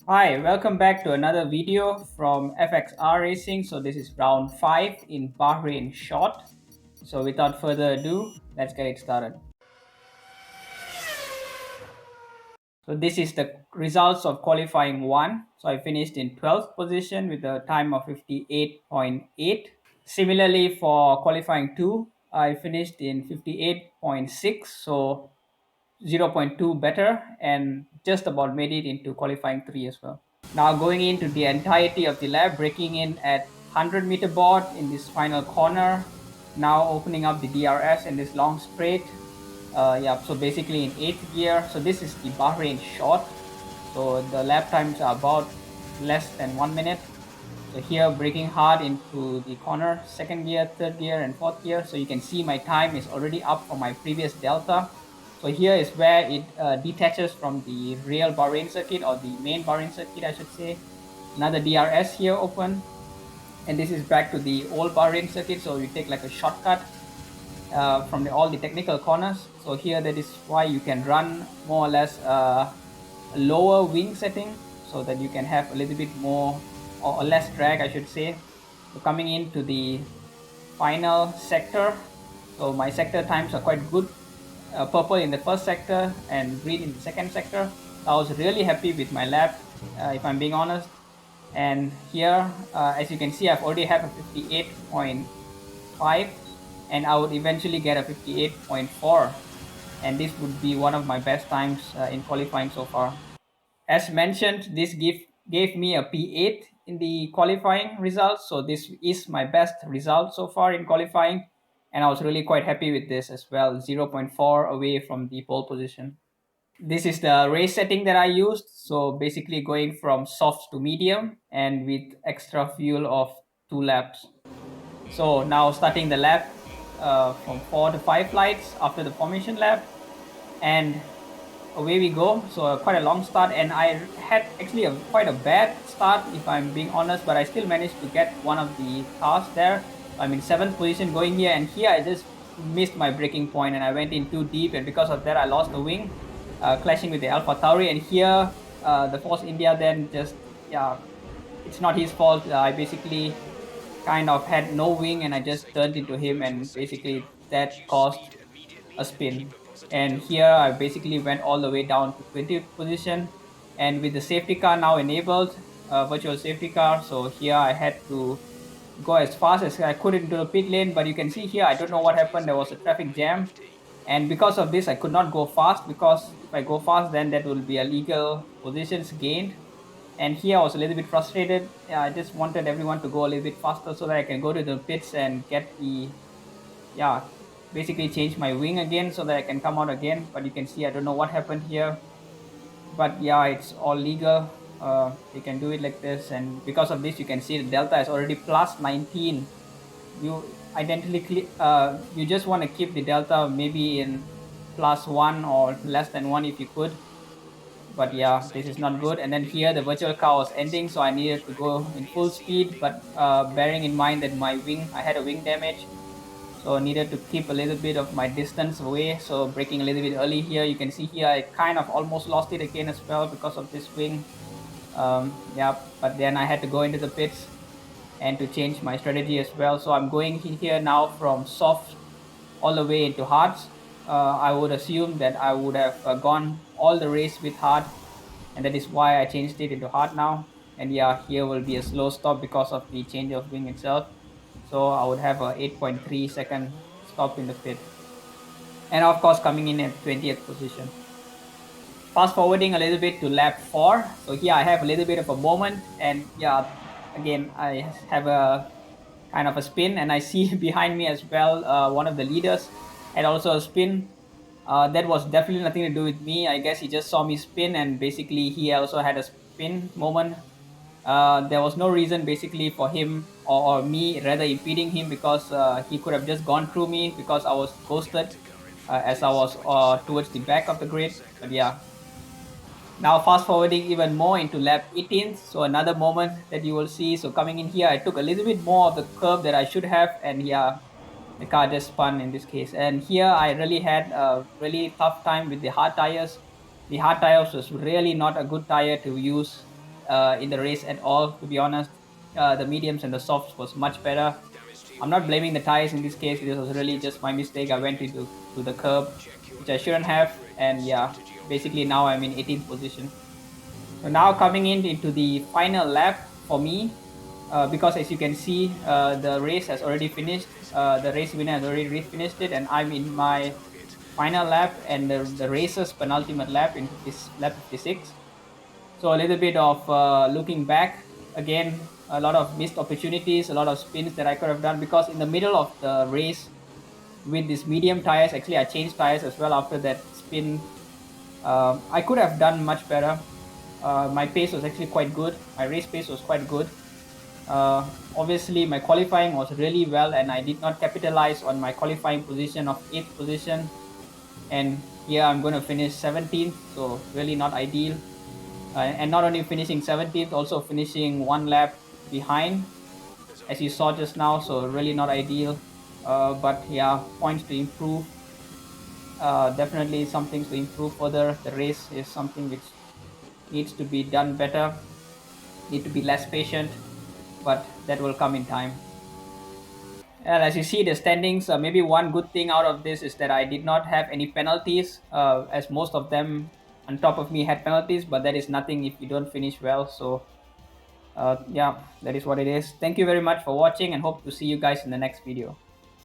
Hi, welcome back to another video from FXR Racing. So this is round 5 in Bahrain short. So without further ado, let's get it started. So this is the results of qualifying 1. So I finished in 12th position with a time of 58.8. Similarly for qualifying 2, I finished in 58.6. So zero point 0.2 better and just about made it into qualifying 3 as well. Now going into the entirety of the lap, braking in at 100-meter board in this final corner. Now opening up the DRS in this long straight. Yeah, so basically in 8th gear. So this is the Bahrain short. So the lap times are about less than 1 minute. So here braking hard into the corner, 2nd gear, 3rd gear and 4th gear. So you can see my time is already up from my previous delta. So here is where it detaches from the real Bahrain circuit, or the main Bahrain circuit I should say. Another DRS here open, and this is back to the old Bahrain circuit. So you take like a shortcut from all the technical corners. So here that is why you can run more or less a lower wing setting, so that you can have a little bit more or less drag I should say. So coming into the final sector, so my sector times are quite good. Purple in the first sector and green in the second sector. I was really happy with my lap, if I'm being honest. And here, as you can see, I've already have a 58.5, and I would eventually get a 58.4, and this would be one of my best times in qualifying so far. As mentioned, this gave me a P8 in the qualifying results. So this is my best result so far in qualifying. And I was really quite happy with this as well, zero point 0.4 away from the pole position. This is the race setting that I used. So basically going from soft to medium and with extra fuel of 2 laps. So now starting the lap from 4 to 5 flights after the formation lap. And away we go. So quite a long start, and I had actually quite a bad start if I'm being honest, but I still managed to get one of the cars there. I'm in 7th position going here, and here I just missed my braking point and I went in too deep, and because of that I lost the wing, clashing with the Alpha Tauri. And here the Force India then just, yeah, it's not his fault. I basically kind of had no wing and I just turned into him, and basically that caused a spin. And here I basically went all the way down to 20th position, and with the safety car now enabled, virtual safety car, so here I had to go as fast as I could into the pit lane. But you can see here, I don't know what happened, there was a traffic jam, and because of this I could not go fast, because if I go fast then that will be illegal positions gained. And here I was a little bit frustrated. Yeah, I just wanted everyone to go a little bit faster so that I can go to the pits and get the, yeah, basically change my wing again so that I can come out again. But you can see I don't know what happened here. But yeah, it's all legal. You can do it like this, and because of this you can see the delta is already plus 19. You identically you just want to keep the delta maybe in +1 or less than 1 if you could. But yeah, this is not good. And then here the virtual car was ending, so I needed to go in full speed, but bearing in mind that my wing, I had a wing damage, so I needed to keep a little bit of my distance away. So braking a little bit early here. You can see here I kind of almost lost it again as well because of this wing. Yeah, but then I had to go into the pits and to change my strategy as well. So I'm going here now from soft all the way into hards. I would assume that I would have gone all the race with hard, and that is why I changed it into hard now. And yeah, here will be a slow stop because of the change of wing itself. So I would have a 8.3 second stop in the pit, and of course coming in at 20th position. Fast forwarding a little bit to lap 4. So here I have a little bit of a moment, and yeah, again I have a kind of a spin, and I see behind me as well one of the leaders had also a spin. That was definitely nothing to do with me. I guess he just saw me spin, and basically he also had a spin moment. There was no reason basically for him, or me rather, impeding him, because he could have just gone through me because I was ghosted as I was towards the back of the grid. But yeah, now fast forwarding even more into lap 18th, so another moment that you will see. So coming in here, I took a little bit more of the curve that I should have, and yeah, the car just spun in this case. And here I really had a really tough time with the hard tires. The hard tires was really not a good tire to use in the race at all. To be honest, the mediums and the softs was much better. I'm not blaming the tires in this case. This was really just my mistake. I went into to the curb, which I shouldn't have, and yeah, basically now I'm in 18th position. So now coming in into the final lap for me, because as you can see, the race has already finished. The race winner has already finished it, and I'm in my final lap and the racer's penultimate lap in 50, lap 56. So a little bit of looking back again, a lot of missed opportunities, a lot of spins that I could have done because in the middle of the race with these medium tires, actually I changed tires as well after that spin. I could have done much better. My pace was actually quite good. My race pace was quite good. Obviously, my qualifying was really well, and I did not capitalize on my qualifying position of eighth position. And yeah, I'm going to finish 17th, so really not ideal. And not only finishing 17th, also finishing one lap behind, as you saw just now. So really not ideal. But yeah, points to improve. Definitely some things to improve further. The race is something which needs to be done better. Need to be less patient, but that will come in time. And as you see the standings, maybe one good thing out of this is that I did not have any penalties, as most of them on top of me had penalties, but that is nothing if you don't finish well. So yeah, that is what it is. Thank you very much for watching and hope to see you guys in the next video.